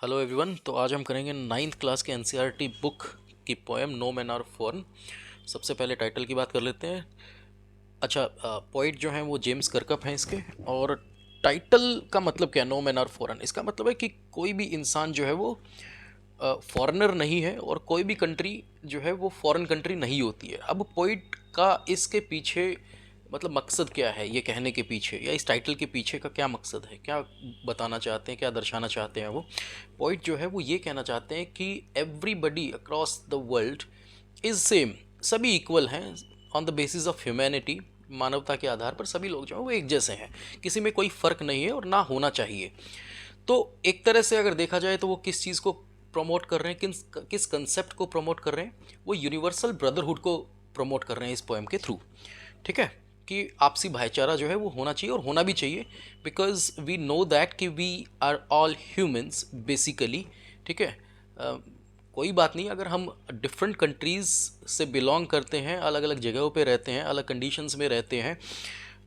Hello everyone. तो आज हम करेंगे नाइन्थ क्लास के एनसीईआरटी बुक की poem no man are foreign. सबसे पहले टाइटल की बात कर लेते हैं। अच्छा, पोइट जो हैं वो जेम्स कर्कप हैं इसके। और टाइटल का मतलब क्या है? नो मैन आर फॉरेन, इसका मतलब है कि कोई भी इंसान जो है वो फॉरेनर नहीं है और कोई भी कंट्री जो है वो फॉरेन कंट्री नहीं होती है। अब पोइट का इसके पीछे मतलब मकसद क्या है, ये कहने के पीछे या इस टाइटल के पीछे का क्या मकसद है, क्या बताना चाहते हैं, क्या दर्शाना चाहते हैं वो पोइट जो है वो ये कहना चाहते हैं कि everybody across the world is same. सभी इक्वल हैं on the basis of humanity. मानवता के आधार पर सभी लोग जो हैं वो एक जैसे हैं, किसी में कोई फ़र्क नहीं है और ना होना चाहिए। तो एक तरह से अगर देखा जाए तो वो किस चीज़ को प्रमोट कर रहे हैं, किस किस कंसेप्ट को प्रमोट कर रहे हैं? वो यूनिवर्सल ब्रदरहुड को प्रमोट कर रहे हैं इस पोएम के थ्रू। ठीक है, कि आपसी भाईचारा जो है वो होना चाहिए और होना भी चाहिए, बिकॉज वी नो दैट कि we are all humans basically. ठीक है, कोई बात नहीं अगर हम डिफरेंट कंट्रीज़ से बिलोंग करते हैं, अलग अलग जगहों पे रहते हैं, अलग कंडीशंस में रहते हैं,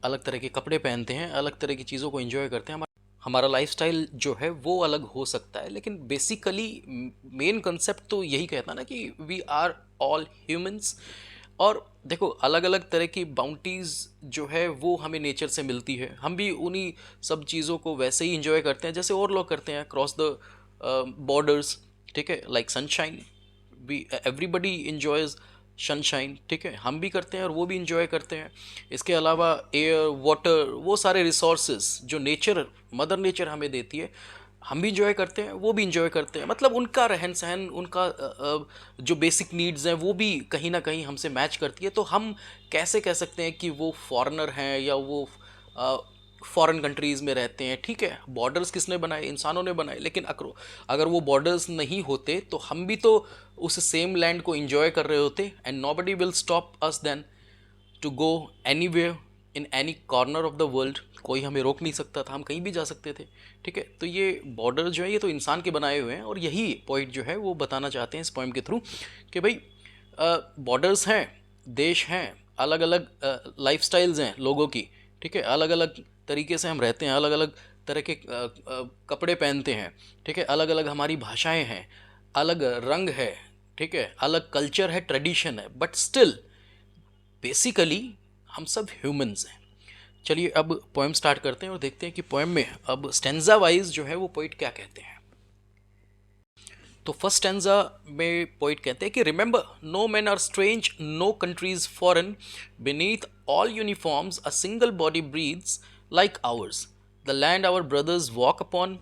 अलग तरह के कपड़े पहनते हैं, अलग तरह की चीज़ों को एंजॉय करते हैं, हमारा लाइफस्टाइल जो है वो अलग हो सकता है, लेकिन बेसिकली मेन कंसेप्ट तो यही कहता है ना कि वी आर ऑल ह्यूमंस। और देखो, अलग अलग तरह की बाउंटीज़ जो है वो हमें नेचर से मिलती है, हम भी उन्हीं सब चीज़ों को वैसे ही इंजॉय करते हैं जैसे और लोग करते हैं क्रॉस द बॉर्डर्स। ठीक है, like sunshine, we everybody enjoys sunshine. ठीक है, हम भी करते हैं और वो भी इंजॉय करते हैं। इसके अलावा एयर, वाटर, वो सारे रिसोर्सेज जो नेचर, मदर नेचर हमें देती है, हम भी इंजॉय करते हैं, वो भी इंजॉय करते हैं। मतलब उनका रहन सहन, उनका जो बेसिक नीड्स हैं वो भी कहीं ना कहीं हमसे मैच करती है। तो हम कैसे कह सकते हैं कि वो फॉरेनर हैं या वो फॉरेन कंट्रीज़ में रहते हैं? ठीक है, बॉर्डर्स किसने बनाए? इंसानों ने बनाए। लेकिन अगर वो बॉर्डर्स नहीं होते तो हम भी तो उस सेम लैंड को इंजॉय कर रहे होते, and nobody will stop us then to go anywhere in any corner of the world. कोई हमें रोक नहीं सकता था, हम कहीं भी जा सकते थे। ठीक है, तो ये बॉर्डर जो है ये तो इंसान के बनाए हुए हैं, और यही पॉइंट जो है वो बताना चाहते हैं इस पोइम के थ्रू कि भाई बॉर्डर्स हैं, देश हैं, अलग अलग लाइफ स्टाइल्स हैं लोगों की। ठीक है, अलग अलग तरीके से हम रहते हैं, अलग अलग तरह के कपड़े पहनते हैं। ठीक है, अलग अलग हमारी भाषाएं हैं, अलग रंग है। ठीक है, अलग कल्चर है, ट्रेडिशन है, बट स्टिल बेसिकली हम सब ह्यूमंस हैं। चलिए अब पोएम स्टार्ट करते हैं और देखते हैं कि पोएम में अब स्टेंजा वाइज जो है वो पोइट क्या कहते हैं। तो फर्स्ट स्टेंजा में पोइट कहते हैं कि remember no man are strange, no countries foreign, beneath all uniforms a single body breathes like ours, the land our brothers walk upon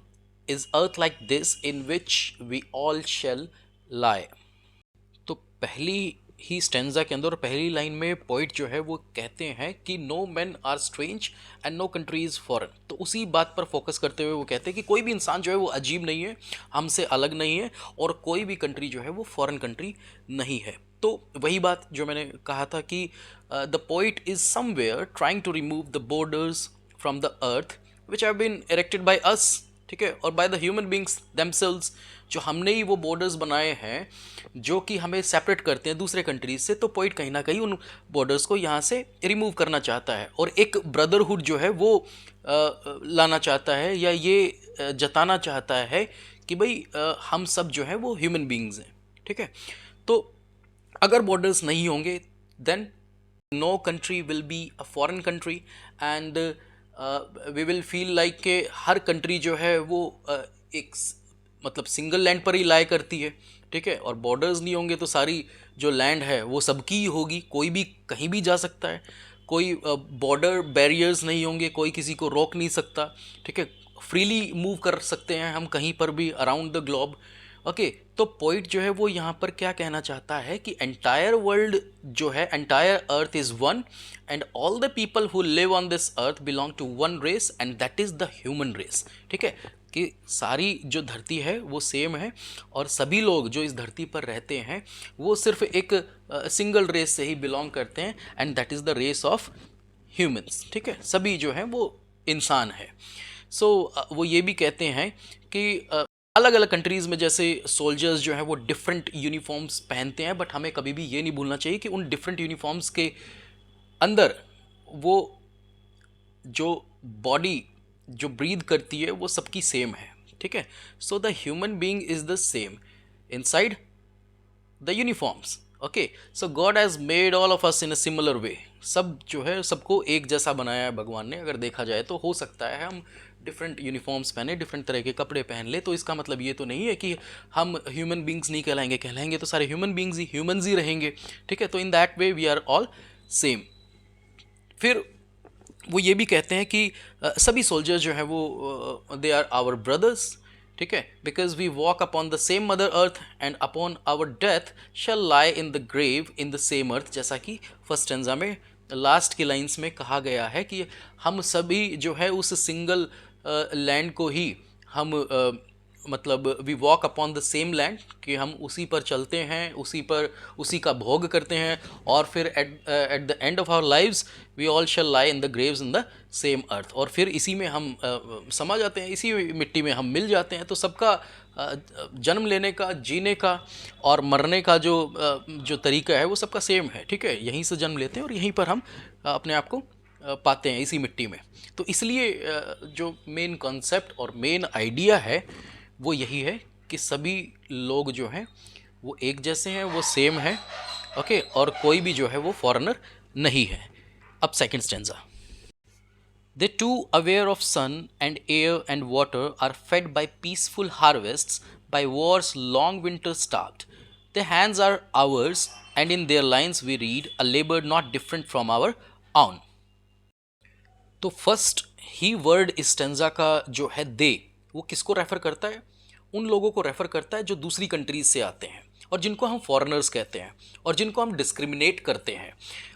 is earth like this in which we all shall lie. तो पहली ही stanza के अंदर पहली line में poet जो है वो कहते हैं कि no man are strange and no country is foreign. तो उसी बात पर फोकस करते हुए वो कहते हैं कि कोई भी इंसान जो है वो अजीब नहीं है, हमसे अलग नहीं है, और कोई भी कंट्री जो है वो फॉरेन कंट्री नहीं है। तो वही बात जो मैंने कहा था कि the poet is somewhere trying to remove the borders from the earth which have been erected by us. ठीक है, और by the human beings themselves, जो हमने ही वो बॉर्डर्स बनाए हैं जो कि हमें सेपरेट करते हैं दूसरे कंट्रीज से। तो पोइट कहीं ना कहीं उन बॉर्डर्स को यहाँ से रिमूव करना चाहता है और एक ब्रदरहुड जो है वो लाना चाहता है, या ये जताना चाहता है कि भाई हम सब जो है वो ह्यूमन बींग्स हैं। ठीक है, तो अगर बॉर्डर्स नहीं होंगे then no country will be a foreign country, and we will feel like के हर कंट्री जो है वो एक मतलब सिंगल लैंड पर ही लाया करती है। ठीक है, और बॉर्डर्स नहीं होंगे तो सारी जो लैंड है वो सबकी ही होगी, कोई भी कहीं भी जा सकता है, कोई बॉर्डर बैरियर्स नहीं होंगे, कोई किसी को रोक नहीं सकता। ठीक है, फ्रीली मूव कर सकते हैं हम कहीं पर भी अराउंड द ग्लोब। ओके, तो पोइट जो है वो यहाँ पर क्या कहना चाहता है कि एंटायर वर्ल्ड जो है, entire earth is one, and all the people who live on this earth belong to one race, and that is the human race. ठीक है, कि सारी जो धरती है वो सेम है, और सभी लोग जो इस धरती पर रहते हैं वो सिर्फ एक सिंगल रेस से ही बिलोंग करते हैं, and that is the race of humans. ठीक है, सभी जो हैं वो इंसान है। सो वो ये भी कहते हैं कि अलग अलग कंट्रीज़ में जैसे सोल्जर्स जो हैं वो डिफरेंट यूनिफॉर्म्स पहनते हैं, बट हमें कभी भी ये नहीं भूलना चाहिए कि उन डिफरेंट यूनिफॉर्म्स के अंदर वो जो बॉडी जो ब्रीद करती है वो सबकी सेम है। ठीक है. So the human being is the same inside the uniforms. Okay, so God has made all of us in a similar way. सब जो है सबको एक जैसा बनाया है भगवान ने. अगर देखा जाए तो हो सकता है हम डिफरेंट यूनिफॉर्म्स पहने, डिफरेंट तरह के कपड़े पहन ले, तो इसका मतलब ये तो नहीं है कि हम ह्यूमन बींग्स नहीं कहलाएंगे. कहलाएंगे तो सारे ह्यूमंस ही रहेंगे. ठीक है, तो in that way we are all same. फिर वो ये भी कहते हैं कि सभी सोल्जर्स जो हैं वो दे आर आवर ब्रदर्स. ठीक है, because we walk upon the same mother earth and upon our death shall lie in the grave in the same earth. जैसा कि फर्स्ट स्टैंजा में लास्ट की लाइंस में कहा गया है कि हम सभी जो है उस सिंगल लैंड को ही हम मतलब we walk upon the same land, कि हम उसी पर चलते हैं, उसी का भोग करते हैं, और फिर at the end of our lives we all shall lie in the graves in the same earth. और फिर इसी में हम समा जाते हैं, इसी मिट्टी में हम मिल जाते हैं. तो सबका जन्म लेने का, जीने का और मरने का जो तरीका है वो सबका सेम है. ठीक है, यहीं से जन्म लेते हैं और यहीं पर हम अपने आप को पाते हैं, इसी मिट्टी में. तो इसलिए जो मेन कॉन्सेप्ट और मेन आइडिया है वो यही है कि सभी लोग जो हैं वो एक जैसे हैं, वो सेम हैं. ओके, और कोई भी जो है वो फॉरेनर नहीं है. अब second stanza. They too, aware of sun and air and water, are fed by peaceful harvests, by war's long winter starved. Their hands are ours, and in their lines we read a labor not different from our own. तो first ही word इस stanza का जो है दे, वो किसको refer करता है? उन लोगों को रेफर करता है जो दूसरी कंट्रीज से आते हैं और जिनको हम फॉरेनर्स कहते हैं और जिनको हम डिस्क्रिमिनेट करते हैं,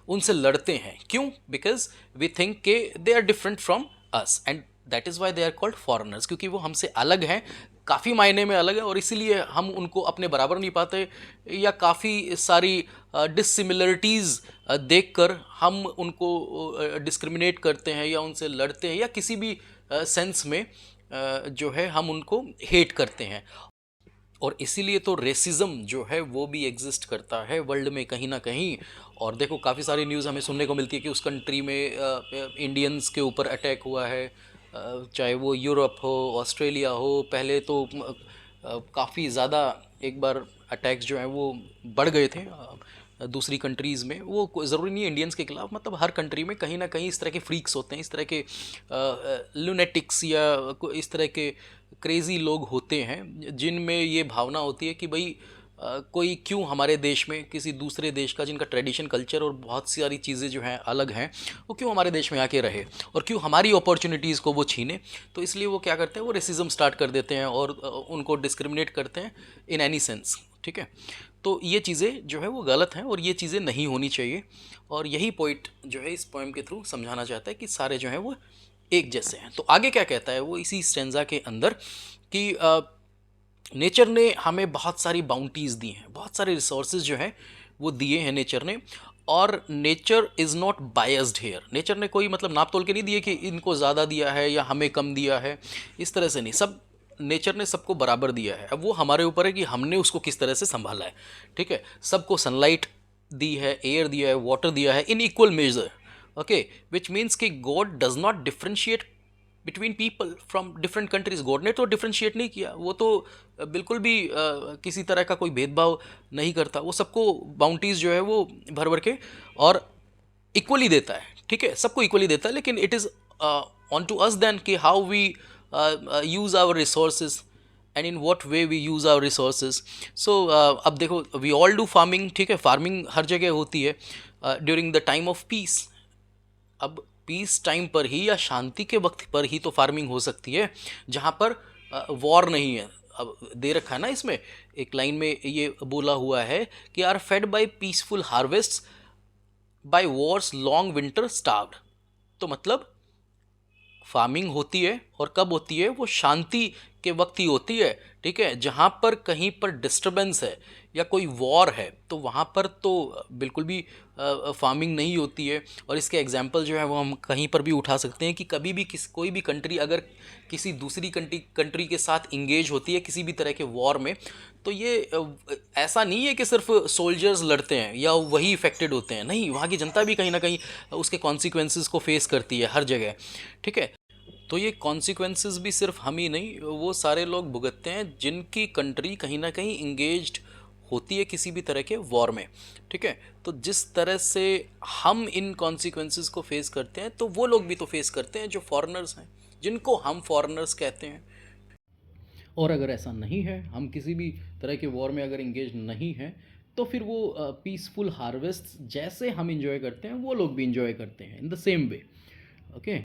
उनसे लड़ते हैं. क्यों? बिकॉज वी थिंक के they are different from us and that is why they are called foreigners. क्योंकि वो हमसे अलग हैं, काफ़ी मायने में अलग है, और इसीलिए हम उनको अपने बराबर नहीं पाते, या काफ़ी सारी डिसिमिलरिटीज़ देख कर हम उनको डिस्क्रिमिनेट करते हैं या उनसे लड़ते हैं, या किसी भी सेंस में जो है हम उनको हेट करते हैं. और इसीलिए तो रेसिज्म जो है वो भी एग्जिस्ट करता है वर्ल्ड में कहीं ना कहीं. और देखो काफ़ी सारी न्यूज़ हमें सुनने को मिलती है कि उस कंट्री में इंडियंस के ऊपर अटैक हुआ है, चाहे वो यूरोप हो, ऑस्ट्रेलिया हो. पहले तो काफ़ी ज़्यादा एक बार अटैक्स जो हैं वो बढ़ गए थे दूसरी कंट्रीज़ में. वो ज़रूरी नहीं है इंडियंस के खिलाफ, मतलब हर कंट्री में कहीं ना कहीं इस तरह के फ्रीक्स होते हैं, इस तरह के लुनेटिक्स या इस तरह के क्रेज़ी लोग होते हैं जिनमें ये भावना होती है कि भाई कोई क्यों हमारे देश में किसी दूसरे देश का, जिनका ट्रेडिशन, कल्चर और बहुत सारी चीज़ें जो हैं अलग हैं, वो क्यों हमारे देश में आके रहे और क्यों हमारी अपॉर्चुनिटीज़ को वो छीने. तो इसलिए वो क्या करते हैं, वो रेसिज्म स्टार्ट कर देते हैं और उनको डिस्क्रिमिनेट करते हैं इन एनी सेंस. ठीक है, तो ये चीज़ें जो है वो गलत हैं और ये चीज़ें नहीं होनी चाहिए. और यही पॉइंट जो है इस पोएम के थ्रू समझाना चाहता है कि सारे जो हैं वो एक जैसे हैं. तो आगे क्या कहता है वो इसी स्टेंजा के अंदर कि नेचर ने हमें बहुत सारी बाउंटीज़ दी हैं, बहुत सारे रिसोर्सेज जो हैं वो दिए हैं नेचर ने. और nature is not biased here. Nature ने कोई मतलब नाप तोल के नहीं दिए कि इनको ज़्यादा दिया है या हमें कम दिया है, इस तरह से नहीं. सब नेचर ने सबको बराबर दिया है. अब वो हमारे ऊपर है कि हमने उसको किस तरह से संभाला है. ठीक है, सबको सनलाइट दी है, एयर दिया है, वाटर दिया है in equal measure. Okay, which means कि God does not differentiate between people from different countries. God ने तो डिफ्रेंशिएट नहीं किया, वो तो बिल्कुल भी किसी तरह का कोई भेदभाव नहीं करता. वो सबको बाउंटीज़ जो है वो भर भर के और इक्वली देता है. ठीक है, सबको इक्वली देता है, लेकिन it is on to us then कि how we use our resources and in what way we use our resources. So अब देखो, वी ऑल डू फार्मिंग. ठीक है, फार्मिंग हर जगह होती है during the time of peace. अब पीस टाइम पर ही या शांति के वक्त पर ही तो फार्मिंग हो सकती है जहाँ पर वॉर नहीं है. अब दे रखा है ना इसमें, एक लाइन में ये बोला हुआ है कि are fed by peaceful harvest by wars long winter starved. तो मतलब फार्मिंग होती है और कब होती है, वो शांति के वक्त ही होती है. ठीक है, जहाँ पर कहीं पर डिस्टर्बेंस है या कोई वॉर है तो वहाँ पर तो बिल्कुल भी फार्मिंग नहीं होती है. और इसके एग्जांपल जो है वो हम कहीं पर भी उठा सकते हैं कि कभी भी कोई भी कंट्री अगर किसी दूसरी कंट्री के साथ इंगेज होती है किसी भी तरह के वॉर में, तो ये ऐसा नहीं है कि सिर्फ सोल्जर्स लड़ते हैं या वही इफेक्टेड होते हैं. नहीं, वहाँ की जनता भी कहीं ना कहीं उसके कॉन्सिक्वेंसेस को फेस करती है हर जगह. ठीक है, तो ये कॉन्सिक्वेंसेस भी सिर्फ हम ही नहीं, वो सारे लोग भुगतते हैं जिनकी कंट्री कहीं ना कहीं इंगेज्ड होती है किसी भी तरह के वॉर में। ठीक है, तो जिस तरह से हम इन कॉन्सिक्वेंसेस को फेस करते हैं, तो वो लोग भी तो फेस करते हैं जो फॉरेनर्स हैं, जिनको हम फॉरेनर्स कहते हैं। और अगर ऐसा नहीं है, हम किसी भी तरह के वॉर में अगर इंगेज नहीं हैं, तो फिर वो पीसफुल हार्वेस्ट जैसे हम इंजॉय करते हैं वो लोग भी इंजॉय करते हैं इन द सेम वे। ओके।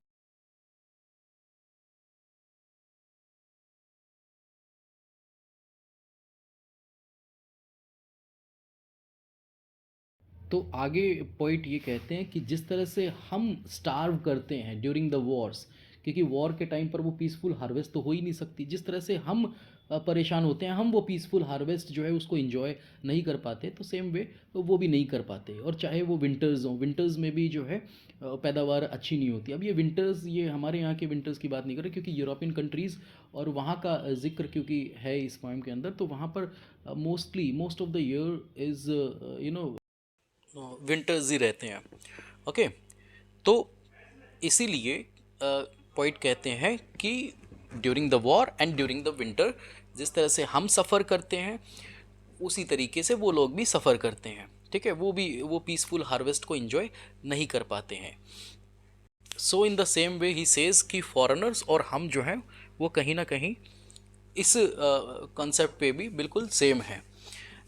तो आगे पॉइंट ये कहते हैं कि जिस तरह से हम स्टार्व करते हैं ड्यूरिंग द वॉर्स, क्योंकि वॉर के टाइम पर वो पीसफुल हार्वेस्ट तो हो ही नहीं सकती, जिस तरह से हम परेशान होते हैं, हम वो पीसफुल हार्वेस्ट जो है उसको इन्जॉय नहीं कर पाते, तो सेम वे वो भी नहीं कर पाते। और चाहे वो विंटर्स हों, विंटर्स में भी जो है पैदावार अच्छी नहीं होती। अब ये विंटर्स, ये हमारे यहाँ के विंटर्स की बात नहीं कर रहे, क्योंकि यूरोपियन कंट्रीज़ और वहाँ का जिक्र क्योंकि है इस पॉइंट के अंदर, तो वहाँ पर most of the year is winters ही रहते हैं। ओके। तो इसीलिए पॉइंट कहते हैं कि during the war and during the winter, जिस तरह से हम सफ़र करते हैं उसी तरीके से वो लोग भी सफ़र करते हैं। ठीक है, वो भी वो पीसफुल हार्वेस्ट को एंजॉय नहीं कर पाते हैं। So in the same way ही सेज कि फॉरेनर्स और हम जो हैं वो कहीं ना कहीं इस कॉन्सेप्ट पे भी बिल्कुल सेम है।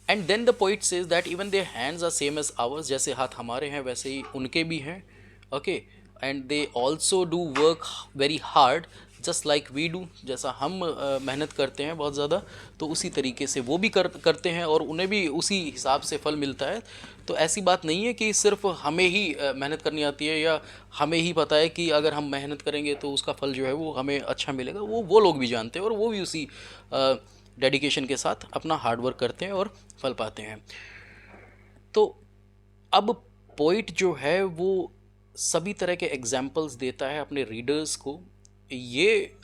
And then the poet says that even their hands are same as ours, जैसे हाथ हमारे हैं वैसे ही उनके भी हैं। Okay. And they also do work very hard just like we do, जैसा हम मेहनत करते हैं बहुत ज़्यादा, तो उसी तरीके से वो भी करते हैं और उन्हें भी उसी हिसाब से फल मिलता है। तो ऐसी बात नहीं है कि सिर्फ हमें ही मेहनत करनी आती है या हमें ही पता है कि अगर हम मेहनत करेंगे तो उसका फल जो है वो हमें अच्छा मिलेगा। वो लोग भी जानते हैं और वो भी उसी डेडिकेशन के साथ अपना हार्ड वर्क करते हैं और फल पाते हैं। तो अब पोइट जो है वो सभी तरह के एग्जाम्पल्स देता है अपने रीडर्स को, ये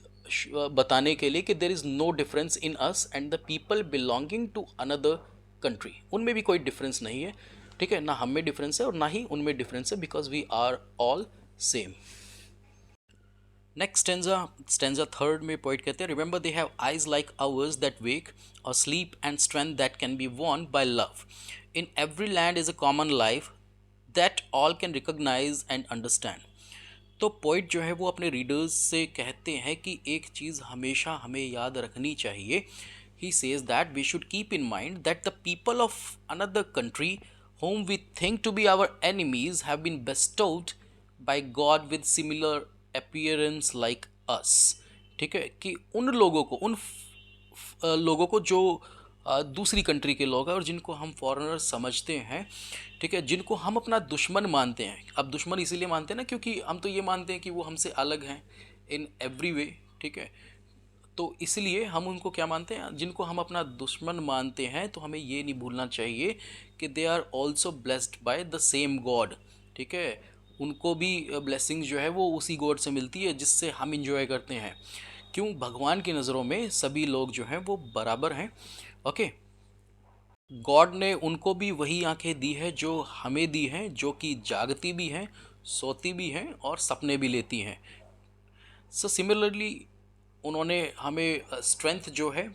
बताने के लिए कि there is no difference in us and the people belonging to another country. उनमें भी कोई डिफरेंस नहीं है। ठीक है, ना हम में डिफरेंस है और ना ही उनमें डिफरेंस है, because we are all same. Next stanza third में पोइट कहते हैं, remember they have eyes like ours that wake or sleep and strength that can be won by love. In every land is a common life that all can recognise and understand. तो poet जो है वो अपने readers से कहते हैं कि एक चीज़ हमेशा हमें याद रखनी चाहिए। He says that we should keep in mind that the people of another country whom we think to be our enemies have been bestowed by God with similar appearance like us। ठीक है, कि उन लोगों को लोगों को जो दूसरी कंट्री के लोग हैं और जिनको हम फॉरेनर समझते हैं, ठीक है, जिनको हम अपना दुश्मन मानते हैं। अब दुश्मन इसीलिए मानते हैं ना क्योंकि हम तो ये मानते हैं कि वो हमसे अलग हैं इन एवरी वे। ठीक है, तो इसलिए हम उनको क्या मानते हैं, जिनको हम अपना दुश्मन मानते हैं, तो हमें ये नहीं भूलना चाहिए कि they are also blessed by the same God. ठीक है, उनको भी ब्लेसिंग जो है वो उसी गॉड से मिलती है जिससे हम इंजॉय करते हैं। क्यों? भगवान की नज़रों में सभी लोग जो हैं वो बराबर हैं। ओके। गॉड ने उनको भी वही आंखें दी है जो हमें दी हैं, जो कि जागती भी हैं, सोती भी हैं और सपने भी लेती हैं। सो सिमिलरली उन्होंने हमें स्ट्रेंथ जो है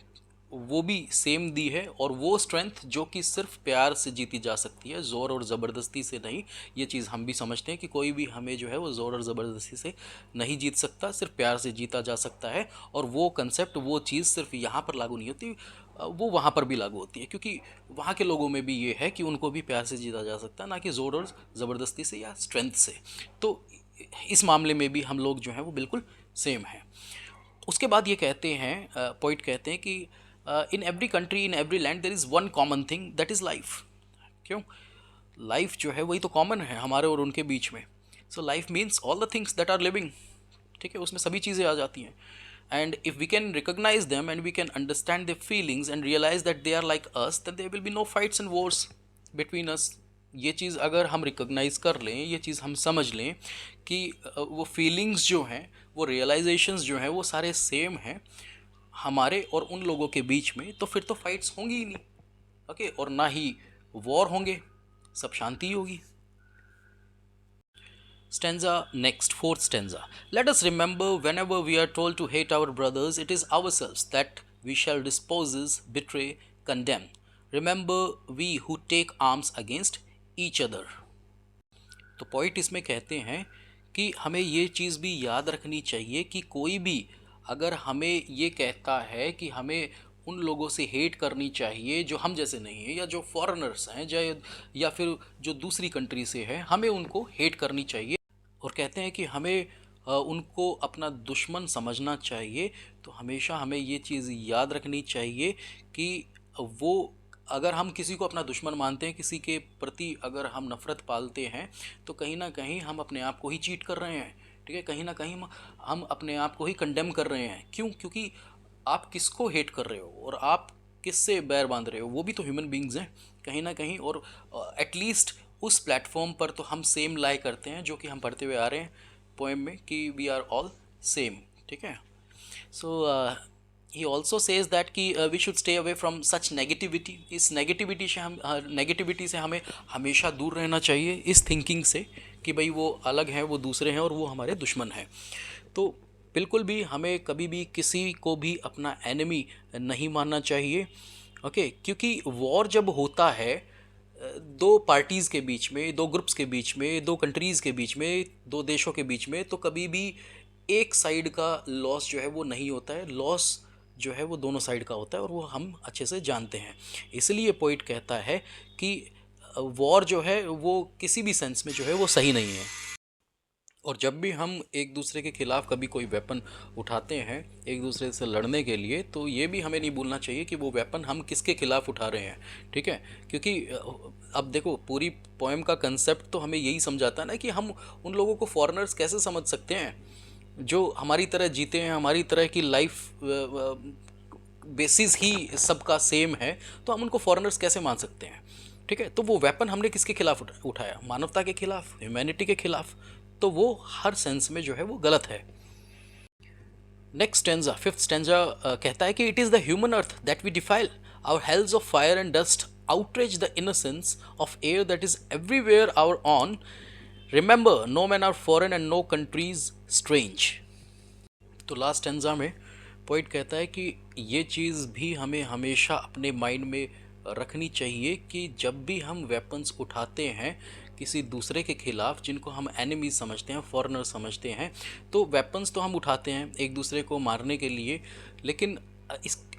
वो भी सेम दी है, और वो स्ट्रेंथ जो कि सिर्फ प्यार से जीती जा सकती है, ज़ोर और ज़बरदस्ती से नहीं। ये चीज़ हम भी समझते हैं कि कोई भी हमें जो है वो ज़ोर और ज़बरदस्ती से नहीं जीत सकता, सिर्फ प्यार से जीता जा सकता है। और वो कंसेप्ट, वो चीज़ सिर्फ यहाँ पर लागू नहीं होती, वो वहाँ पर भी लागू होती है, क्योंकि वहाँ के लोगों में भी ये है कि उनको भी प्यार से जीता जा सकता है, ना कि ज़ोर और ज़बरदस्ती से या स्ट्रेंथ से। तो इस मामले में भी हम लोग जो हैं वो बिल्कुल सेम हैं। उसके बाद ये कहते हैं, पोइट कहते हैं कि in every country, in every land there is one common thing that is life. क्यों? लाइफ जो है वही तो कॉमन है हमारे और उनके बीच में। So life means all the things that are living. ठीक है, उसमें सभी चीज़ें आ जाती हैं। And if we can recognise them and we can understand the feelings and realise that they are like us, then there will be no fights and wars between us. ये चीज़ अगर हम रिकोगनाइज कर लें, ये चीज़ हम समझ लें कि वो फीलिंग्स जो हैं, वो रियलाइजेशंस जो हैं वो सारे सेम हैं हमारे और उन लोगों के बीच में, तो फिर तो फाइट्स होंगी ही नहीं। ओके, और ना ही वॉर होंगे, सब शांति होगी। Stanza next, fourth stanza. Let us remember whenever we are told to hate our brothers, it is ourselves that we shall dispose, betray, condemn. Remember we who take arms against each other. तो point इसमें कहते हैं कि हमें ये चीज़ भी याद रखनी चाहिए कि कोई भी अगर हमें ये कहता है कि हमें उन लोगों से हेट करनी चाहिए जो हम जैसे नहीं हैं, या जो फॉरेनर्स हैं, या फिर जो दूसरी कंट्री से हैं, हमें उनको हेट करनी चाहिए। और कहते हैं कि हमें उनको अपना दुश्मन समझना चाहिए। तो हमेशा हमें ये चीज़ याद रखनी चाहिए कि वो, अगर हम किसी को अपना दुश्मन मानते हैं, किसी के प्रति अगर हम नफ़रत पालते हैं, तो कहीं ना कहीं हम अपने आप को ही चीट कर रहे हैं। ठीक है, कहीं ना कहीं हम अपने आप को ही कंडेम कर रहे हैं। क्यों? क्योंकि आप किसको हेट कर रहे हो और आप किससे बैर बांध रहे हो, वो भी तो ह्यूमन बींग्स हैं कहीं ना कहीं। और एटलीस्ट उस प्लेटफॉर्म पर तो हम सेम लाई करते हैं, जो कि हम पढ़ते हुए आ रहे हैं पोएम में कि वी आर ऑल सेम। ठीक है। So he also says that कि we should stay away from such negativity. इस नेगेटिविटी से हमें हमेशा दूर रहना चाहिए, इस थिंकिंग से कि भाई वो अलग हैं, वो दूसरे हैं और वो हमारे दुश्मन हैं। तो बिल्कुल भी हमें कभी भी किसी को भी अपना एनिमी नहीं मानना चाहिए। ओके, क्योंकि वॉर जब होता है दो पार्टीज़ के बीच में, दो ग्रुप्स के बीच में, दो कंट्रीज़ के बीच में, दो देशों के बीच में, तो कभी भी एक साइड का लॉस जो है वो नहीं होता है। लॉस जो है वो दोनों साइड का होता है और वो हम अच्छे से जानते हैं। इसलिए पोइट कहता है कि वॉर जो है वो किसी भी सेंस में जो है वो सही नहीं है। और जब भी हम एक दूसरे के ख़िलाफ़ कभी कोई वेपन उठाते हैं एक दूसरे से लड़ने के लिए, तो ये भी हमें नहीं भूलना चाहिए कि वो वेपन हम किसके ख़िलाफ़ उठा रहे हैं। ठीक है, क्योंकि अब देखो, पूरी पोएम का कंसेप्ट तो हमें यही समझाता है ना कि हम उन लोगों को फॉरेनर्स कैसे समझ सकते हैं जो हमारी तरह जीते हैं, हमारी तरह की लाइफ बेसिस ही सबका सेम है, तो हम उनको फॉरेनर्स कैसे मान सकते हैं। ठीक है, तो वो वेपन हमने किसके खिलाफ उठाया? मानवता के खिलाफ, ह्यूमैनिटी के खिलाफ। तो वो हर सेंस में जो है वो गलत है। नेक्स्ट स्टेंजा, फिफ्थ स्टेंजा कहता है कि it is the human earth that we defile, our hells of fire and dust outrage the innocence of air that is everywhere our own. Remember, no men are foreign and no countries strange. तो last stanza में poet कहता है कि ये चीज़ भी हमें हमेशा अपने माइंड में रखनी चाहिए कि जब भी हम वेपन्स उठाते हैं किसी दूसरे के ख़िलाफ़, जिनको हम एनिमी समझते हैं, फॉरेनर समझते हैं, तो वेपन्स तो हम उठाते हैं एक दूसरे को मारने के लिए, लेकिन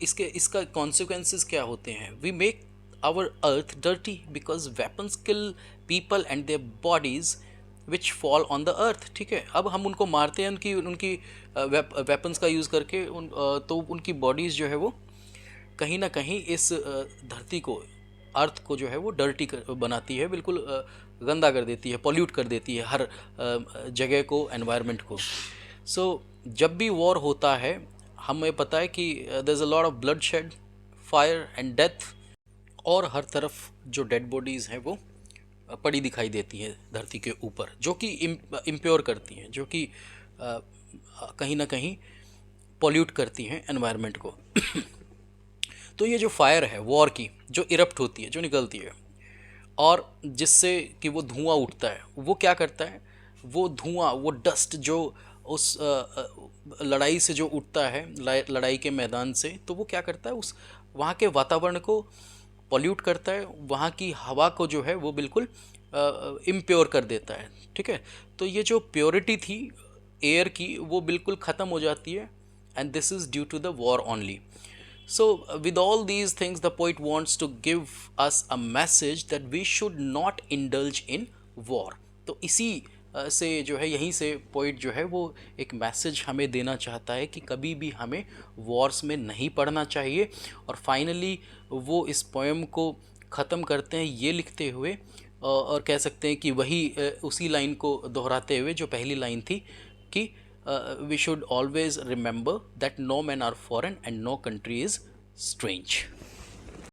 इसका कॉन्सिक्वेंसेस क्या होते हैं? We make our earth dirty because weapons kill people and their bodies which fall on the earth. ठीक है, अब हम उनको मारते हैं उनकी वेपन्स का यूज़ करके, तो उनकी बॉडीज़ जो है वो कहीं ना कहीं इस धरती को, अर्थ को जो है वो डर्टी बनाती है, बिल्कुल गंदा कर देती है, पॉल्यूट कर देती है हर जगह को, एनवायरनमेंट को। सो जब भी वॉर होता है हमें पता है कि there is a lot of bloodshed, fire and death, और हर तरफ जो डेड बॉडीज़ हैं वो पड़ी दिखाई देती हैं धरती के ऊपर, जो कि इम्प्योर करती हैं, जो कि कहीं ना कहीं पॉल्यूट करती हैं एनवायरनमेंट को। तो ये जो फायर है वॉर की, जो इरप्ट होती है, जो निकलती है, और जिससे कि वो धुआं उठता है, वो क्या करता है? वो धुआं, वो डस्ट जो उस लड़ाई से जो उठता है, लड़ाई के मैदान से, तो वो क्या करता है? उस वहाँ के वातावरण को पॉल्यूट करता है, वहाँ की हवा को जो है वो बिल्कुल इम्प्योर कर देता है। ठीक है, तो ये जो प्योरिटी थी एयर की वो बिल्कुल ख़त्म हो जाती है, and this is due to the war only. So, with all these things, the poet wants to give us a message that we should not indulge in war. तो इसी से जो है, यहीं से पोइट जो है वो एक मैसेज हमें देना चाहता है कि कभी भी हमें वॉर्स में नहीं पढ़ना चाहिए। और फाइनली वो इस पोएम को ख़त्म करते हैं ये लिखते हुए, और कह सकते हैं कि वही उसी लाइन को दोहराते हुए जो पहली लाइन थी कि we should always remember that no men are foreign and no country is strange.